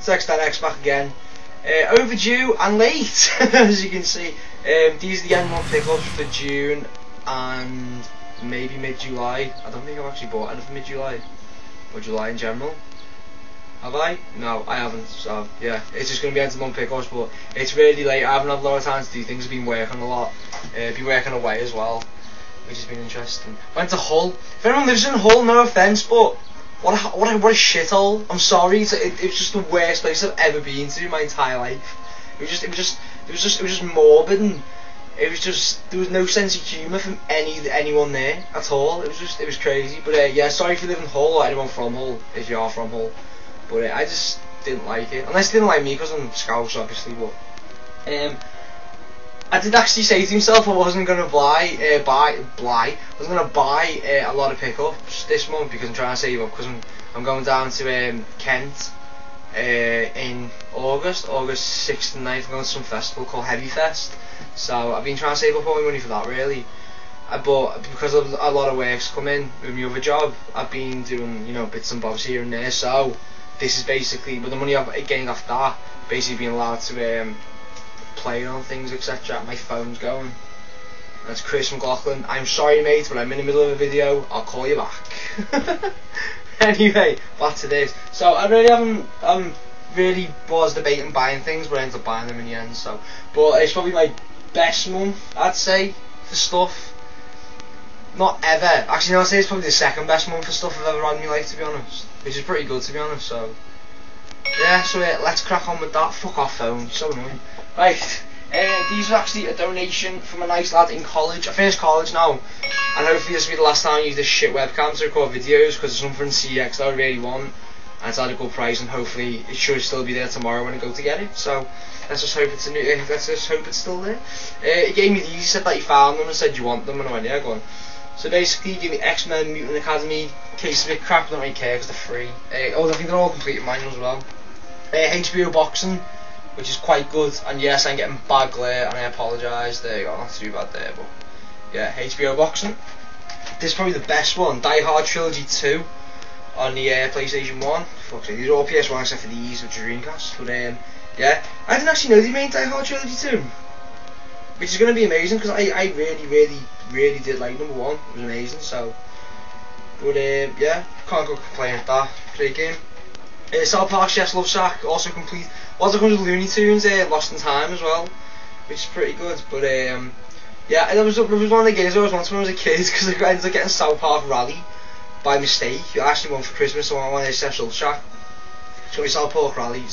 It's XDNX back again. Overdue and late, as you can see. These are the end month pickups for June and maybe mid-July. I don't think I've actually bought anything mid-July or July in general. Have I? No, I haven't. So yeah, it's just going to be end of month pickups, but it's really late. I haven't had a lot of time to do things. I've been working a lot. Been working away as well, which has been interesting. Went to Hull. If anyone lives in Hull, no offence, but what a shithole. I'm sorry. It was just the worst place I've ever been to in my entire life. It was just morbid, and there was no sense of humour from anyone there at all. It was crazy. But yeah, sorry if you live in Hull or anyone from Hull, if you are from Hull. But I just didn't like it. Unless they didn't like me because I'm Scouse, obviously. But I did actually say to myself I wasn't going to buy a lot of pickups this month because I'm trying to save up, because I'm going down to Kent in August 6th and 9th. I'm going to some festival called Heavy Fest, so I've been trying to save up all my money for that really. But because of a lot of work's come in with my other job, I've been doing, you know, bits and bobs here and there. So this is basically, with the money I'm getting off that, basically being allowed to play on things, etc. My phone's going. That's Chris McLaughlin. I'm sorry, mate, but I'm in the middle of a video. I'll call you back. Anyway, back to this. So I really was debating buying things, but I ended up buying them in the end. So, but it's probably my best month, I'd say, for stuff. Not ever. Actually, no, I'd say it's probably the second best month for stuff I've ever had in my life, to be honest. Which is pretty good, to be honest. So yeah, so let's crack on with that. Fuck off, phone. So annoying. Right, these are actually a donation from a nice lad in college. I finished college now, and hopefully this will be the last time I use this shit webcam to record videos, because there's something CX that I really want, and it's at a good price, and hopefully it should still be there tomorrow when I go to get it. So let's just hope it's still there. He gave me these. He said that he found them and said, "You want them?" And I went, "Yeah, go on." So basically, he gave me X-Men Mutant Academy case of it. Crap, I don't really care because they're free. I think they're all completed manuals as well. HBO boxing, which is quite good, and yes, I'm getting bad glare and I apologise. There you go, not too bad there, but yeah, HBO boxing. This is probably the best one, Die Hard Trilogy 2 on the PlayStation 1. Fuck's sake, these are all PS1 except for these, which are Dreamcast. But yeah, I didn't actually know they made Die Hard Trilogy 2, which is going to be amazing, because I really did like number 1. It was amazing. So, but yeah, can't go complain with that. Great game. South Park's Yes Love Shack, also complete. Also comes with Looney Tunes, Lost in Time as well, which is pretty good. But yeah, it was one of the games I always wanted when I was a kid, because I ended up getting South Park Rally by mistake. I actually won for Christmas, so I wanted Yes Love Shack. So we South Park Rally.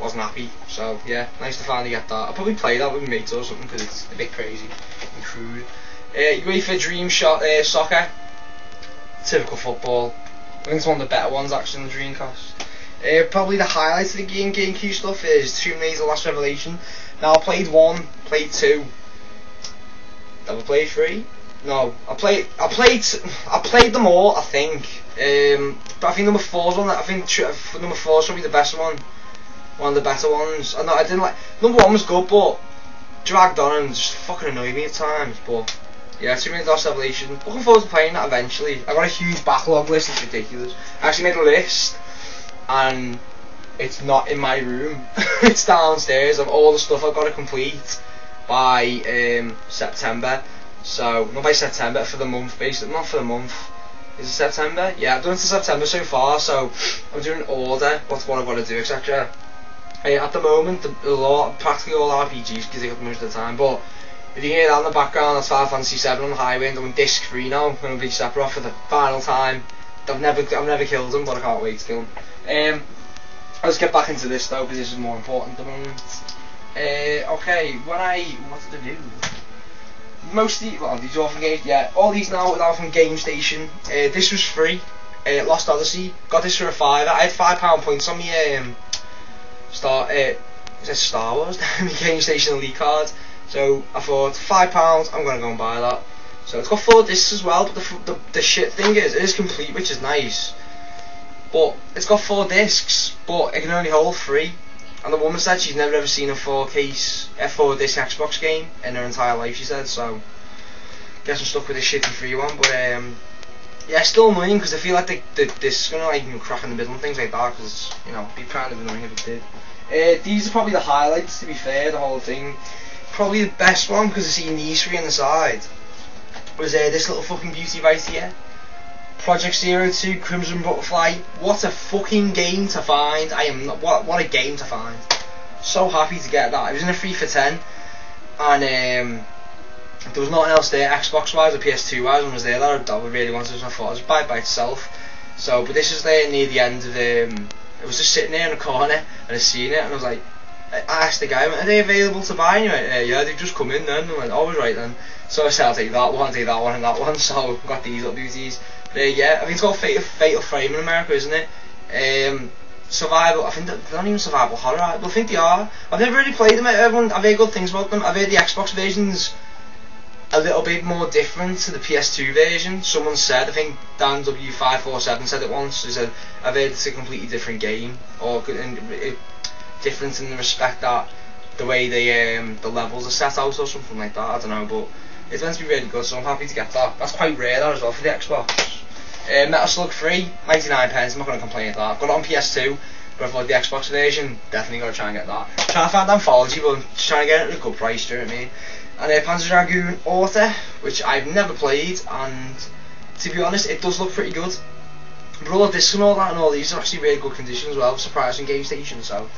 Wasn't happy, so yeah, nice to finally get that. I'll probably play that with my mates or something, because it's a bit crazy and crude. UEFA Dream Soccer, typical football. I think it's one of the better ones actually in the Dreamcast. Probably the highlights of the GameCube stuff is Tomb Raider: The Last Revelation. Now I played 1, played 2. Have I played 3? No, I played them all, I think. But I think number 4's one. I think number 4's probably the best one. One of the better ones. I didn't like number 1 was good, but dragged on and just fucking annoyed me at times. But yeah, Tomb Raider: The Last Revelation. Looking forward to playing that eventually. I've got a huge backlog list, it's ridiculous. I actually made a list, and it's not in my room. It's downstairs of all the stuff I've got to complete by September. So, not by September, for the month, basically. Not for the month. Is it September? Yeah, I've done it to September so far, so I'm doing an order, what I've got to do, etc. At the moment, practically all RPGs because they got most of the time, but if you hear that in the background, that's Final Fantasy 7 on the highway, and I'm on disc 3 now. I'm going to be Sephiroth for the final time. I've never killed him, but I can't wait to kill him. Let's get back into this though, because this is more important at the moment. Okay, what did I do? Mostly, well, these are all from games, yeah, all these now are from Game Station. This was free, Lost Odyssey, got this for a £5. I had £5 points on me, Star Wars, Game Station Elite card. So I thought, £5, I'm gonna go and buy that. So it's got 4 discs as well, but the shit thing is, it is complete, which is nice. But it's got 4 discs, but it can only hold 3. And the woman said she's never ever seen a 4-disc Xbox game in her entire life, she said. So guess I'm stuck with this shitty free one. But yeah, still annoying because I feel like the disc's gonna like crack in the middle and things like that, because you know, it'd be kind of annoying if it did. These are probably the highlights, to be fair, the whole thing. Probably the best one, because I see these three on the side, was this little fucking beauty right here. Project 02 Crimson Butterfly. What a fucking game to find. What a game to find. So happy to get that. It was in a 3 for 10, and there was nothing else there Xbox wise or PS2 wise, and was there that I really wanted, and I thought I'd just buy it by itself. So, but this is there near the end of it was just sitting there in a corner, and I seen it, and I was like, I asked the guy, are they available to buy? And he went, yeah, they've just come in then. And I went, oh, I was right then. So I said, I'll take that one, and that one. So I've got these little beauties. But yeah, I think it's called Fatal Frame in America, isn't it? Survival, I think they're not even survival horror, I think they are. I've never really played them. I've heard good things about them. I've heard the Xbox version's a little bit more different to the PS2 version. Someone said, I think Dan W547 said it once, he said, I've heard it's a completely different game, or different in the respect that the way the levels are set out or something like that, I don't know, but it's meant to be really good, so I'm happy to get that. That's quite rare that as well for the Xbox. Metal Slug 3, 99 pence, I'm not going to complain at that. I've got it on PS2, but if I like the Xbox version, definitely got to try and get that. I'm trying to find Anthology, but I'm just trying to get it at a good price, do you know what I mean? And Panzer Dragoon Author, which I've never played, and to be honest, it does look pretty good. But all the discs and all that and all these are actually really good condition as well, surprising game station, so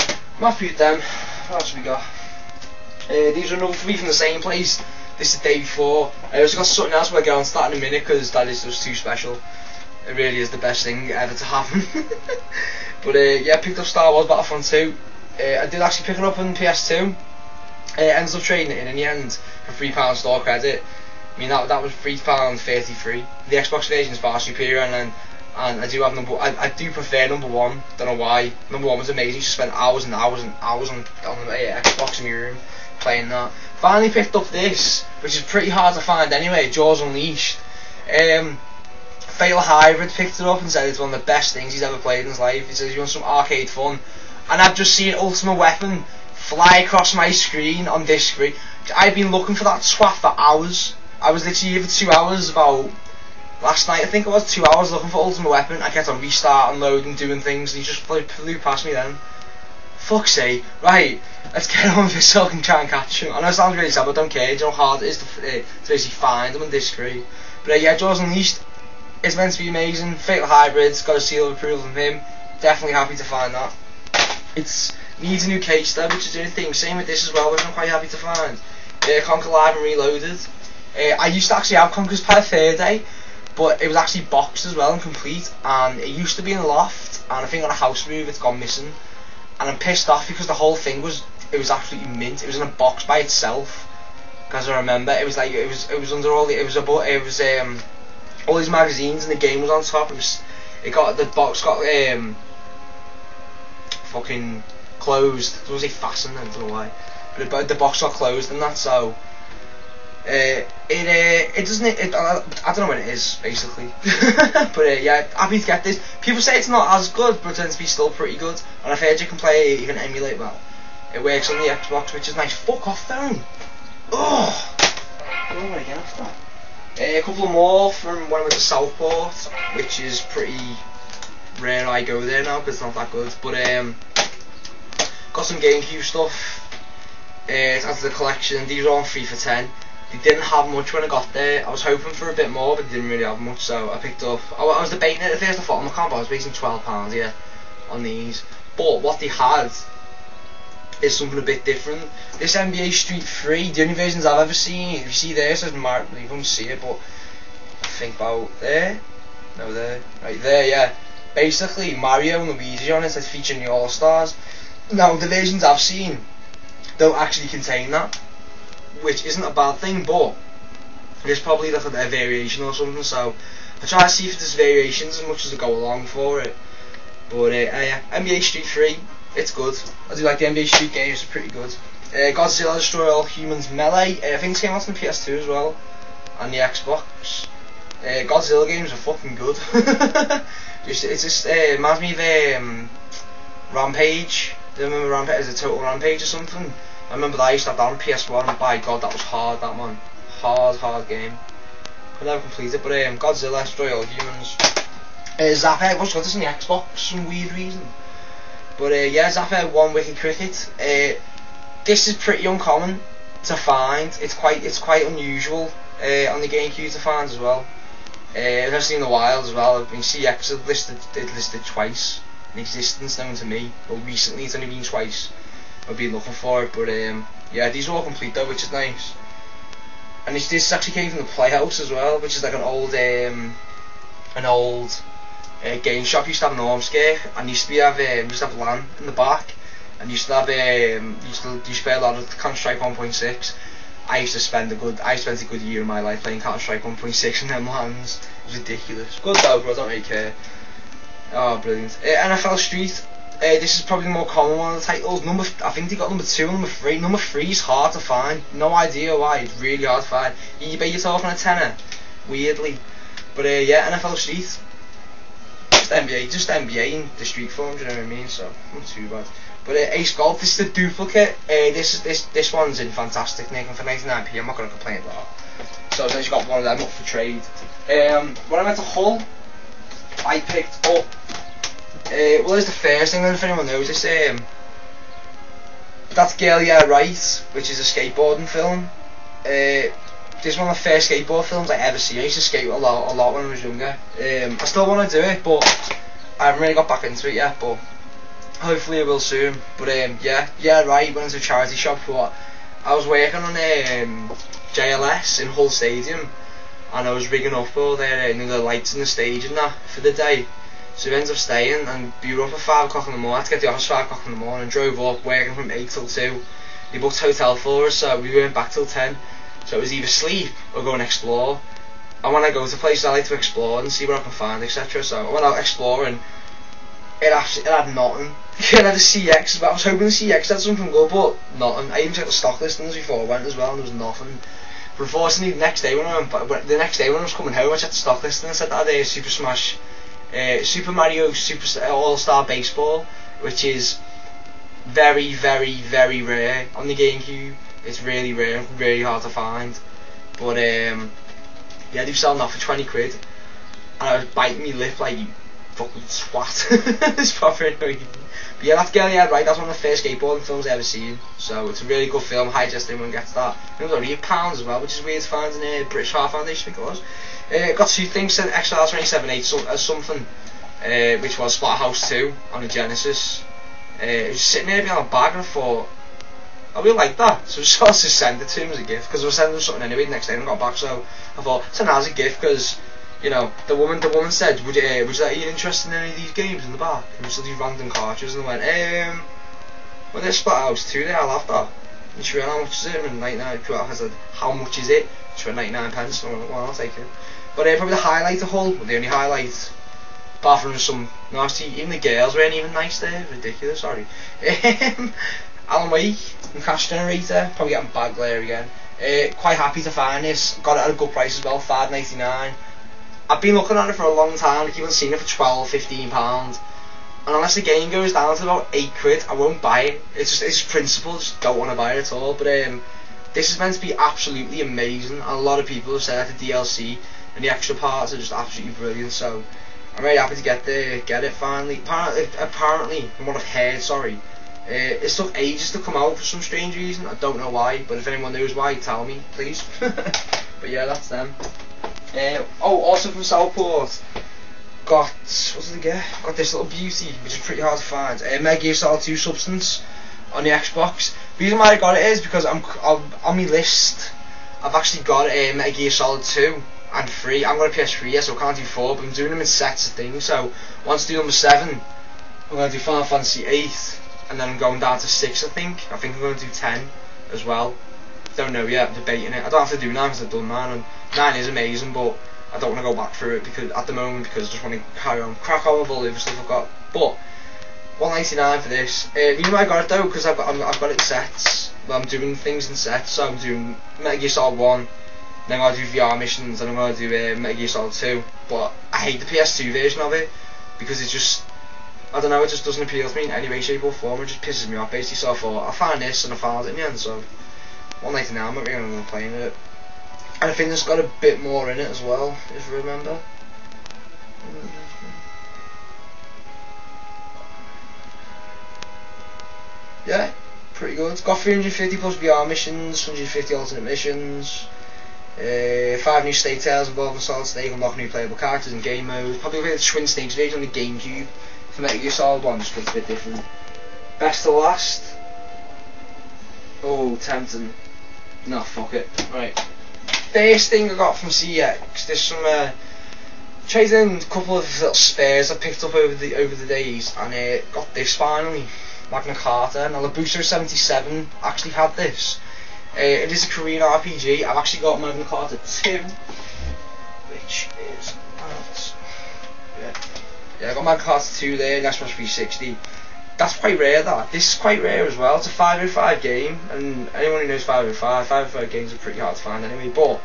I'm happy with them. What else have we got? These are another 3 from the same place. This is the day before. I also got something else where I get on to that in a minute, because that is just too special. It really is the best thing ever to happen. But yeah, I picked up Star Wars Battlefront 2. I did actually pick it up on PS2. Ended up trading it in the end for £3 store credit. I mean that was £3.33. The Xbox version is far superior, and I do have I do prefer number 1. Don't know why. Number 1 was amazing. Just spent hours and hours and hours on the Xbox in my room playing that. Finally picked up this, which is pretty hard to find anyway, Jaws Unleashed. Fatal Hybrid picked it up and said it's one of the best things he's ever played in his life. He says he wants some arcade fun, and I've just seen Ultimate Weapon fly across my screen on this screen. I've been looking for that swap for hours. I was literally here for 2 hours about last night, I think it was 2 hours looking for Ultimate Weapon. I kept on restarting, loading, doing things, and he just flew past me then. Fuck's sake. Right, let's get on with this so I can try and catch him. I know it sounds really sad, but I don't care. Do you know how hard it is to basically find him on this screen. But yeah, Jaws Unleashed is meant to be amazing. Fatal Hybrid's got a seal of approval from him. Definitely happy to find that. It needs a new case though, which is the only thing. Same with this as well, which I'm quite happy to find. Conquer Live and Reloaded. I used to actually have Conquer's Pet Fair Day, but it was actually boxed as well and complete, and it used to be in the loft, and I think on a house move it's gone missing, and I'm pissed off because the whole thing was absolutely mint. It was in a box by itself, because I remember it was like it was under all the all these magazines, and the game was on top. The box got fucking closed. There was a fasten, I don't know why, but the box got closed and that, so it doesn't. I don't know when it is basically. But yeah, happy to get this. People say it's not as good, but it tends to be still pretty good. And I've heard you can play it, even emulate well. It works on the Xbox, which is nice. Fuck off, phone. Oh, I don't want to get after that. A couple more from when I went to Southport, which is pretty rare. I go there now because it's not that good. But got some GameCube stuff. It adds to the collection. These are all on 3 for 10. They didn't have much when I got there. I was hoping for a bit more, but they didn't really have much, so I picked up. I was debating it at first. I thought, I can't bother, I was wasting £12 here on these. But what they had is something a bit different. This NBA Street 3, the only versions I've ever seen. If you see there, it says Mario. You can't see it, but I think about there. No, there. Right there, yeah. Basically, Mario and Luigi on it, that's featuring the All Stars. Now, the versions I've seen don't actually contain that, which isn't a bad thing, but there's probably like a variation or something, so I try to see if there's variations as much as I go along for it. But yeah, NBA Street 3, it's good. I do like the NBA Street games, they're pretty good. Godzilla Destroy All Humans Melee, I think it came out on the PS2 as well, and the Xbox. Godzilla games are fucking good. It reminds me of Rampage. Do you remember Rampage? Is it Total Rampage or something? I remember that I used to have that on PS1, and by God, that was hard, that man. Hard game. Could never complete it, but Godzilla, Destroy All Humans. Zaphead, what's got this on the Xbox for some weird reason. But yeah, Zaphead 1 Wicked Cricket. This is pretty uncommon to find. It's quite unusual on the GameCube to find as well. Especially in the wild as well. I mean, CX it listed twice in existence known to me. But recently it's only been twice. I've been looking for it, but yeah, these are all complete though, which is nice. And this actually came from the Playhouse as well, which is like an old game shop. Used to have an Ormskirk, and used to have LAN in the back, and used to have used to play a lot of Counter-Strike 1.6. I spent a good year of my life playing Counter-Strike 1.6 in them LANs. It was ridiculous. Good though, but I don't really care. Oh, brilliant. NFL Street. This is probably the more common one of the titles. I think they got number 2 and number 3. Number 3 is hard to find. No idea why. It's really hard to find. You bet yourself on a tenner. Weirdly. But yeah, NFL Street. Just NBA in the street form, do you know what I mean? So, not too bad. But Ace Golf, this is the duplicate. This one's in fantastic nick, and for 99p I'm not going to complain about that. So I've just got one of them up for trade. When I went to Hull, I picked up well, there's the first thing, if anyone knows this, that's Girl Yeah Right, which is a skateboarding film. This is one of the first skateboard films I ever seen. I used to skate a lot when I was younger. I still want to do it, but I haven't really got back into it yet, but hopefully I will soon. But yeah right, went into a charity shop for I was working on JLS in Hull Stadium, and I was rigging up all their the lights in the stage and that for the day. So we ended up staying, and we were up at 5 o'clock in the morning. I had to get to the office 5 o'clock in the morning, and drove up, working from 8 till 2. They booked a hotel for us, so we weren't back till 10. So it was either sleep or go and explore. And when I go to places, I like to explore and see what I can find, etc. So I went out exploring. It had nothing. It had a CX, but I was hoping the CX had something good, but nothing. I even checked the stock listings before I went as well, and there was nothing. But unfortunately, the next day when I was coming home, I checked the stock listing and said that day Super Mario All-Star Baseball, which is very, very, very rare on the GameCube. It's really rare, really hard to find. But yeah, they're selling that for 20 quid, and I was biting my lip like, you fucking swat. It's proper annoying. But yeah, that's Girl Yeah Right. That's one of the first skateboarding films I've ever seen. So it's a really good film. Highly suggest anyone gets that. It was only £8 as well, which is weird to find in a British Heart Foundation, I think it was. Got 2 things, said XR278 as something, which was Splatterhouse 2 on the Genesis. It was sitting there behind a bag, and I thought, I really like that. So I just sort of sent it to him as a gift, because I was sending him something anyway the next day and I got back. So I thought, it's a nice gift, because you know, the woman said, would you interested in any of these games in the back? And just these random cartridges, and I went, well, there's Splatterhouse 2 there, I'll have that. And she went, how much is it? And 99, I said, how much is it? She went, 99 pence. And I went, well, I'll take it. But probably the highlight of Hull, the only highlight, apart from some nasty, even the girls weren't even nice there, ridiculous, sorry. Alan Wake and Cash Generator, probably getting bad glare again. Quite happy to find this, got it at a good price as well, £5.99. I've been looking at it for a long time, I keep on seeing it for £12, £15, and unless the game goes down to about 8 quid, I won't buy it. It's just principle, just don't want to buy it at all. But this is meant to be absolutely amazing, and a lot of people have said that the DLC and the extra parts are just absolutely brilliant, so I'm very happy to get it finally. Apparently, from what I've heard, it took ages to come out for some strange reason. I don't know why, but if anyone knows why, tell me, please. But yeah, that's them. Also from Southport, got what did I get? Got this little beauty, which is pretty hard to find. Metal Gear Solid 2 Substance on the Xbox. The reason why I got it is because I'm on my list. I've actually got Metal Gear Solid 2 and 3. I'm going to PS3, yeah, so I can't do 4, but I'm doing them in sets of things. So once I do number 7, I'm going to do Final Fantasy 8, and then I'm going down to 6. I think I'm going to do 10 as well. Don't know yet, I'm debating it. I don't have to do 9 because I've done 9, and 9 is amazing, but I don't want to go back through it because at the moment, because I just want to crack on with all the other stuff I've got. But £1.99 for this. The reason why I got it though, because I've got it in sets. Well, I'm doing things in sets, so I'm doing Metal Gear Solid 1, then I'm going to do VR missions, and I'm going to do Metal Gear Solid 2. But I hate the PS2 version of it because it's just, I don't know, it just doesn't appeal to me in any way, shape or form. It just pisses me off basically. So I thought I'll find this, and I found it in the end. So £1.99, I'm not really going to play it. And I think it's got a bit more in it as well, if you remember. Yeah, pretty good. It's got 350 plus VR missions, 150 alternate missions, 5 new state tales involving Solid Snake, unlock new playable characters and game modes. Probably the Twin Snakes version on the GameCube for Metal Gear Solid 1, just it's a bit different. Best to last. Oh, tempting. No, fuck it. Right. First thing I got from CX, there's some trading a couple of little spares I picked up over the days, and got this finally. Magna Carta. Now the Booster 77 actually had this. It is a Korean RPG. I've actually got Magna Carta 2, which is yeah, I got Magna Carta 2 there, Xbox 360. That's quite rare. This is quite rare as well. It's a 505 game, and anyone who knows 505 games are pretty hard to find anyway. But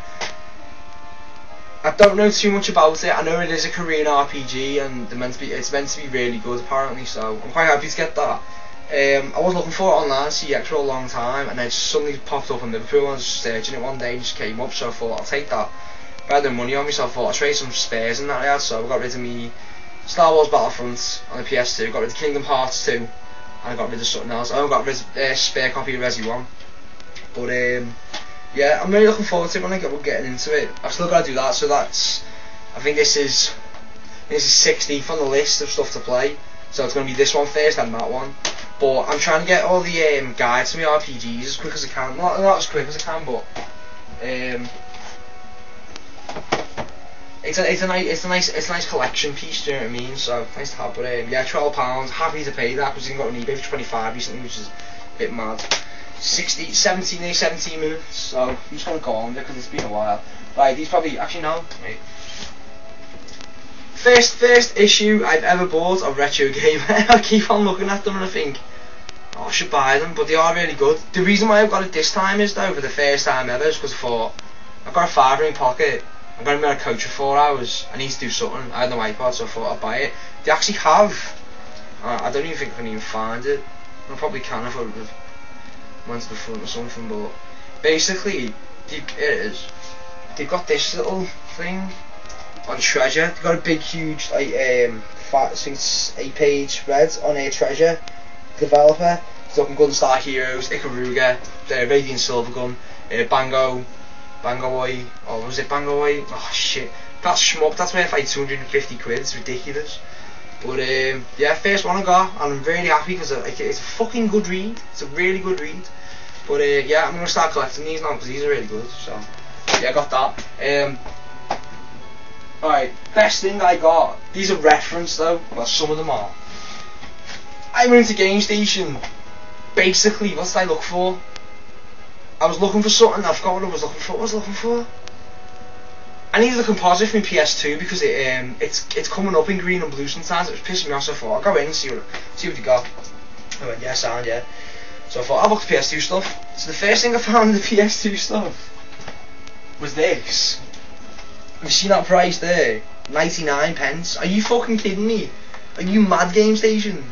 I don't know too much about it. I know it is a Korean RPG, and it's meant to be really good apparently. So I'm quite happy to get that. I was looking for it online, CX, for a long time, and then it suddenly popped up on Liverpool. I was searching it one day and it just came up, so I thought I'll take that. I had no money on me, so I thought I'll trade some spares in that I had. So I got rid of me Star Wars Battlefront on the PS2, got rid of Kingdom Hearts 2, and I got rid of something else. I only got rid of a spare copy of Resi 1. But yeah, I'm really looking forward to it when I get getting into it. I've still got to do that, so that's, I think this is 16th on the list of stuff to play. So it's going to be this one first and that one. But I'm trying to get all the guides to my RPGs as quick as I can. Not as quick as I can, but it's a nice collection piece. Do you know what I mean? So nice to have. But yeah, £12. Happy to pay that because you got on eBay for 25 recently, which is a bit mad. 17 minutes. So I'm just gonna go on there because it's been a while. Right, these probably actually no. Wait. First issue I've ever bought of Retro Gamer. I keep on looking at them and I think, oh, I should buy them, but they are really good. The reason why I've got it this time is though, for the first time ever, is because I thought, I've got a £5 in my pocket, I'm going to be on a coach for 4 hours, I need to do something, I had no iPod, so I thought I'd buy it. They actually have, I don't even think I can even find it. I probably can if I went to the front or something, but basically, they've got this little thing on Treasure. They've got a big huge like I think it's 8-page spread on a Treasure developer. Talking Gunstar Heroes, Ikaruga, Radiant Silvergun, Bango Oi, or was it Bango Oi? Oh shit, that's shmup, that's worth like 250 quid, it's ridiculous. But yeah, first one I got, and I'm really happy because it's a fucking good read, it's a really good read. But yeah, I'm going to start collecting these now because these are really good, so yeah, I got that. Alright, best thing I got, these are referenced though, well some of them are. I went into Game Station, basically what did I look for? I was looking for something, I forgot what I was looking for. I needed a composite for my PS2 because it's coming up in green and blue sometimes, it was pissing me off, so I thought I'll go in and see what you got. I went, yeah, sound, yeah. So I thought I'll look at the PS2 stuff. So the first thing I found in the PS2 stuff was this. You see that price there? 99 pence. Are you fucking kidding me? Are you mad, Game Station?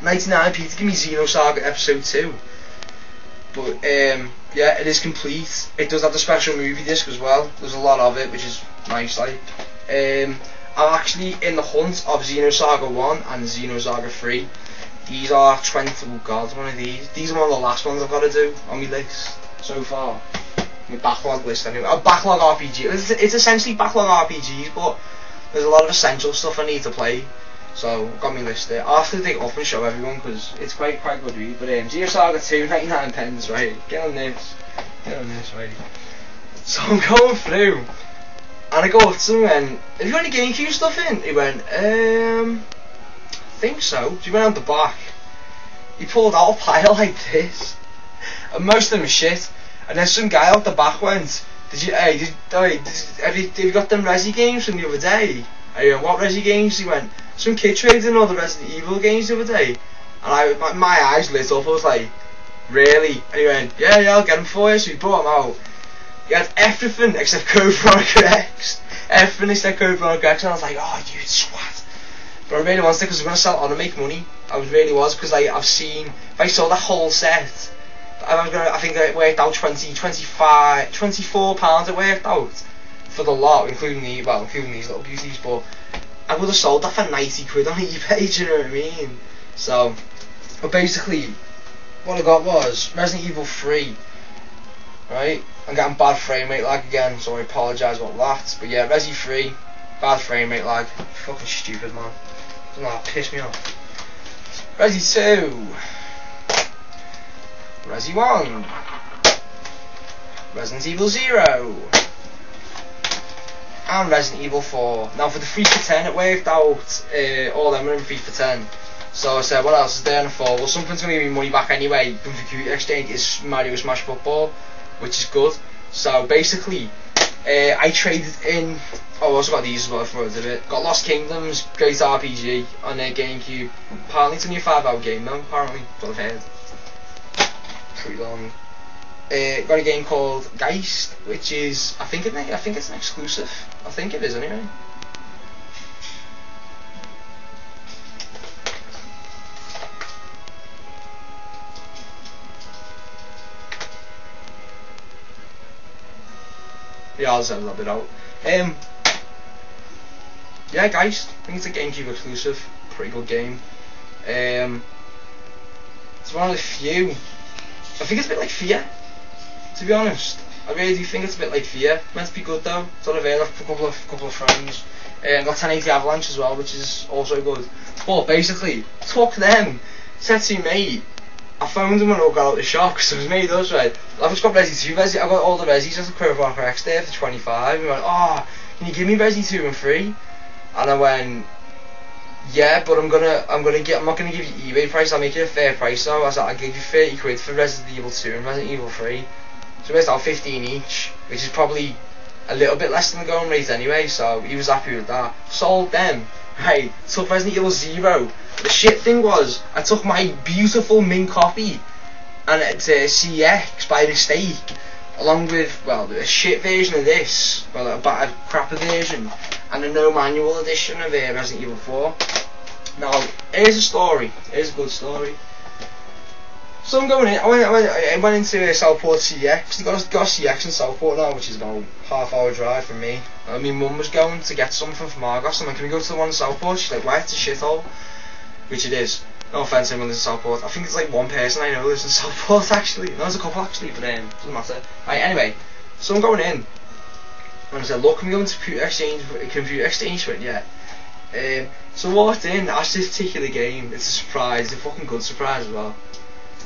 99p to give me Xenosaga Episode 2. But yeah, it is complete. It does have the special movie disc as well. There's a lot of it, which is nice. Like, I'm actually in the hunt of Xenosaga 1 and Xenosaga 3. These are 20. Oh god, one of these. These are one of the last ones I've got to do on my list so far. My backlog list anyway. A backlog RPG. It's essentially backlog RPGs, but there's a lot of essential stuff I need to play. So I've got my list there. I'll have to dig it up and show everyone because it's quite good read. But Xenosaga 2, 99 pence, right? Get on this, right? So I'm going through, and I go up to him and have you got any GameCube stuff in? He went, I think so. So he went out the back. He pulled out a pile like this, and most of them are shit. And then some guy out the back went, have you got them Resi games from the other day? I went, what Resi games? He went, some kid trading all the Resident Evil games the other day. And my eyes lit up, I was like, really? And he went, yeah, I'll get them for you. So he brought them out. He had everything except Code Veronica X. Everything except Code Veronica X. And I was like, oh, you swat. But I really wanted it because I was going to sell it on and make money. I really was, because I've seen, if I saw the whole set, I think it worked out 24 pounds. It worked out for the lot, including these little beauties. But I would have sold that for 90 quid on eBay. Do you know what I mean? So, but basically, what I got was Resident Evil 3. Right, I'm getting bad frame rate lag again, so I apologise about that. But yeah, Resi 3, bad frame rate lag. Fucking stupid, man. Doesn't that piss me off? Resi 2, Resi 1, Resident Evil 0, and Resident Evil 4. Now for the 3 for 10, it worked out. All them were in 3 for 10. So I said, what else is there? And I thought, well, something's going to give me money back anyway. From the exchange is Mario Smash Football, which is good. So basically, I traded in. Oh, I also got these as well for a bit. Got Lost Kingdoms, great RPG on their GameCube. Apparently it's only a 5-hour game though. Apparently, that's what I've heard. Pretty long. Got a game called Geist, which is I think it's an exclusive. I think it is anyway. Yeah, I'll send that bit out. Yeah, Geist. I think it's a GameCube exclusive. Pretty good game. It's one of the few. I think it's a bit like Fear, to be honest. I really do think it's a bit like Fear. Meant to be good though. Sort of like a couple of friends. Got 1080 Avalanche as well, which is also good. But basically, took them. Said to mate, I phoned him when I got out of the shop because it was made us right. I've just got Resi 2. I got all the Resis as a Quiver X there for 25. He went, oh, can you give me Resi 2 and 3? And I went, yeah, but I'm not gonna give you eBay price. I'll make it a fair price though. I said I'll give you 30 quid for Resident Evil 2 and Resident Evil 3. So it's out 15 each, which is probably a little bit less than the going rate anyway. So he was happy with that. Sold them. Hey, took Resident Evil 0. The shit thing was, I took my beautiful mint copy and it's CX by mistake, along with, well, a shit version of this, well, a battered crapper version, and a no manual edition of Resident Evil 4. Now, here's a story. Here's a good story. So I'm going in. I went into Southport CX. They got a CX in Southport now, which is about half-hour drive from me. And my mum was going to get something from Argos. I'm like, can we go to the one in Southport? She's like, why? It's a shithole. Which it is. No offence to anyone lives in Southport. I think it's like one person I know lives in Southport actually. No, there's a couple actually, but doesn't matter. Right, anyway, so I'm going in. And I said, look, can we go into computer exchange for it? Yeah. So I walked in, asked this particular game. It's a surprise, it's a fucking good surprise as well.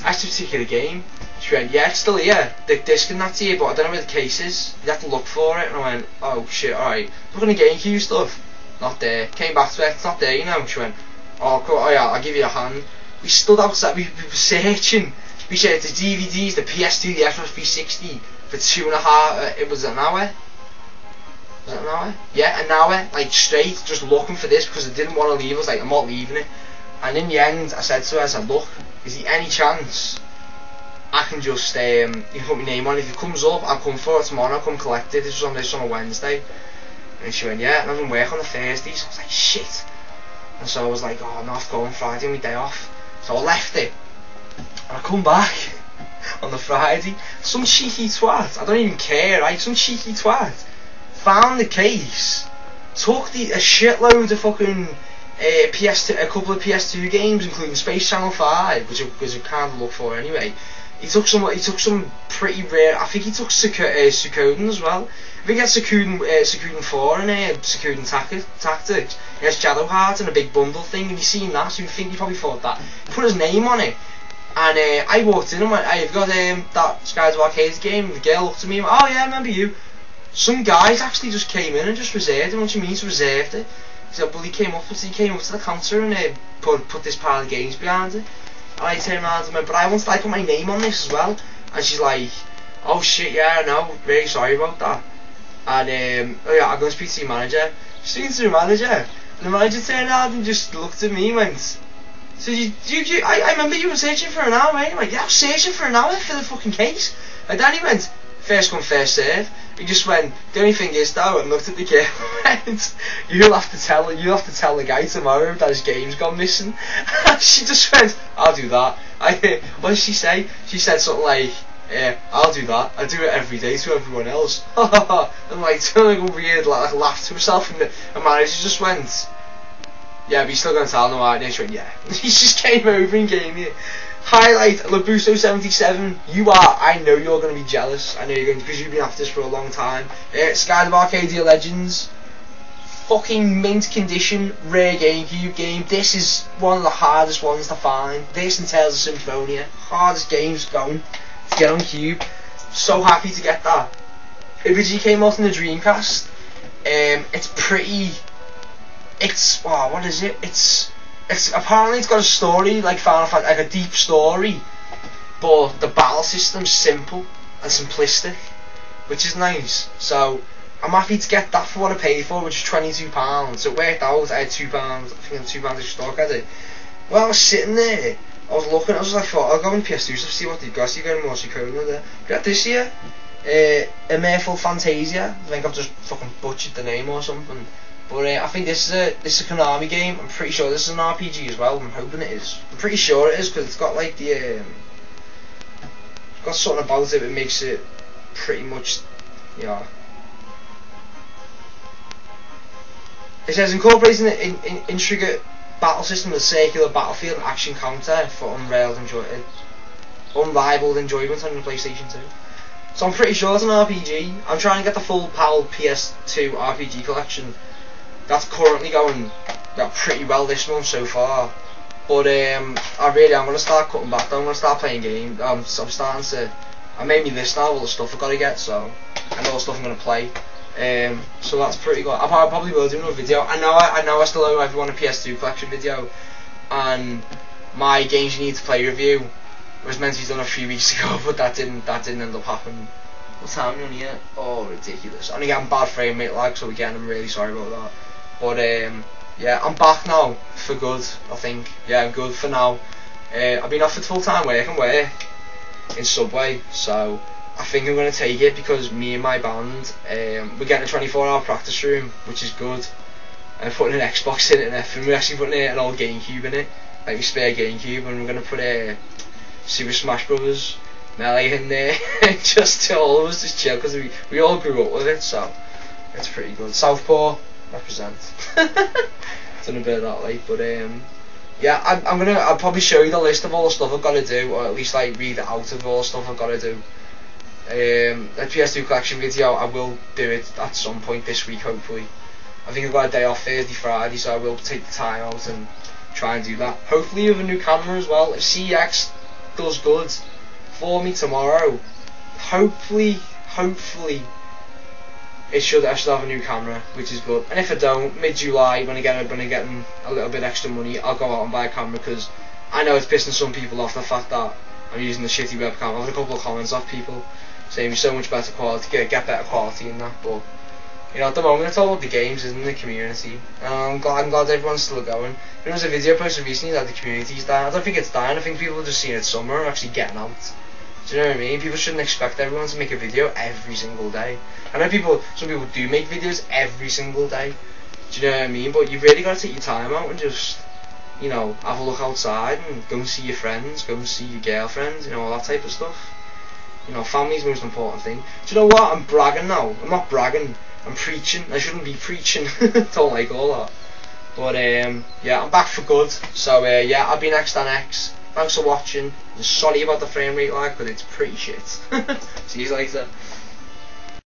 Asked this particular game. She went, yeah, it's still here. The disc and that's here, but I don't know where the case is. You have to look for it. And I went, oh shit, alright. Looking at GameCube stuff. Not there. Came back to it, it's not there, you know. She went, oh, cool, oh yeah, I'll give you a hand. We stood outside, we were searching. We said the DVDs, the PS2, the Xbox 360 for 2.5, it was an hour. Was it an hour? Yeah, an hour, like straight, just looking for this because I didn't want to leave. I was like, I'm not leaving it. And in the end, I said to her, I said, look, is there any chance I can just, you can put my name on it. If it comes up, I'll come for it tomorrow, I'll come collect it. This was on a Wednesday. And she went, yeah, and I was in work on the Thursday, so I was like, shit. And so I was like, oh, no, I have to go on Friday, my day off. So I left it. And I come back on the Friday. Some cheeky twat, I don't even care, right? Some cheeky twat found the case, took a shitload of fucking PS2, a couple of PS2 games, including Space Channel 5, which I can't look for anyway. He took some pretty rare. I think he took Suikoden as well. I think he had Suikoden 4 and Suikoden Tactics. He has Shadowheart and a big bundle thing. Have you seen that? So you think he probably thought that. He put his name on it. And I walked in and went, hey, you've got that Skies of Arcade game. The girl looked at me and went, oh yeah, I remember you. Some guys actually just came in and just reserved it. What do you mean, reserved it? He said, well, he came up to the counter and put this pile of games behind it. And I turned around and went, but I wanted to put my name on this as well. And she's like, oh shit, yeah, I know, really sorry about that. And oh yeah, I'm going to speak to your manager. Speaking to the manager, and the manager turned around and just looked at me and went, so I remember you were searching for an hour, mate. I'm like, yeah, I was searching for an hour for the fucking case. And then he went, first come first serve. He just went, the only thing is though, and looked at the girl and went, you'll have to tell the guy tomorrow that his game's gone missing. She just went, I'll do that. What did she say? She said something like, I'll do that. I do it every day to everyone else. And like, like a weird laugh to himself, and the manager just went, yeah, but he's still going to tell him about it. And he went, yeah. He just came over and gave me it. Highlight, Labuso77, I know you're going to be jealous. I know you're going to, because you've been after this for a long time. Sky of Arcadia Legends, fucking mint condition, rare GameCube game. This is one of the hardest ones to find. This and Tales of Symphonia, hardest games going to get on Cube. So happy to get that. It originally came out on the Dreamcast. What is it? It's apparently it's got a story like Final Fantasy, like a deep story, but the battle system's simple and simplistic, which is nice. So I'm happy to get that for what I paid for, which is £22. So it worked out. I had £2. I think I had £2 of stock. I did. Well, I was sitting there, I was looking. I was like, I'll go in PS2 to see what they've got. So you get a more Code there. Got this year, Immerful Fantasia. I think I've just fucking butchered the name or something. But I think this is a Konami game. I'm pretty sure this is an RPG as well. I'm hoping it is. I'm pretty sure it is, because it's got like it's got something about it that makes it pretty much, yeah. It says incorporating an intricate battle system with a circular battlefield and action counter for unrivaled enjoyment on the PlayStation 2. So I'm pretty sure it's an RPG. I'm trying to get the full PAL PS2 RPG collection. That's currently going pretty well this month so far, but I'm going to start cutting back though. I'm going to start playing games. So I'm starting to, I made me list now of all the stuff I've got to get, so I know the stuff I'm going to play. So that's pretty good. I probably will do another video. I know I still owe everyone a PS2 collection video, and my games you need to play review was meant to be done a few weeks ago, but that didn't end up happening. What time are we on here? Oh, ridiculous. I'm getting bad frame rate lag, so again I'm really sorry about that. But yeah, I'm back now for good, I think. Yeah, I'm good for now. I've been offered full-time work in Subway, so I think I'm going to take it, because me and my band, we're getting a 24-hour practice room, which is good. And putting an Xbox in it and everything. We're actually putting an old GameCube in it, like my spare GameCube, and we're going to put Super Smash Brothers Melee in there, just to all of us just chill, because we all grew up with it, so it's pretty good. Southpaw, represent. Done a bit of that, like, but yeah, I'll probably show you the list of all the stuff I've got to do, or at least like read it out of all the stuff I've got to do. A PS2 collection video, I will do it at some point this week, hopefully. I think I've got a day off Thursday, Friday, so I will take the time out and try and do that. Hopefully with a new camera as well. If CX does good for me tomorrow, hopefully I should have a new camera, which is good. And if I don't, mid-July, when I get a little bit extra money, I'll go out and buy a camera, because I know it's pissing some people off, the fact that I'm using the shitty webcam. I've had a couple of comments off people saying it's so much better quality, get better quality in that, but you know, at the moment it's all about the games, isn't the community. I'm glad everyone's still going. There was a video posted recently that the community's dying. I don't think it's dying. I think people are just seeing it summer and actually getting out. Do you know what I mean? People shouldn't expect everyone to make a video every single day. I know some people do make videos every single day. Do you know what I mean? But you've really got to take your time out and just, you know, have a look outside and go and see your friends, go and see your girlfriends, you know, all that type of stuff. You know, family's the most important thing. Do you know what? I'm bragging now. I'm not bragging. I'm preaching. I shouldn't be preaching. Don't like all that. But yeah, I'm back for good. So yeah, I've been XDanX. Thanks for watching. I'm sorry about the frame rate lag, but it's pretty shit. See you later.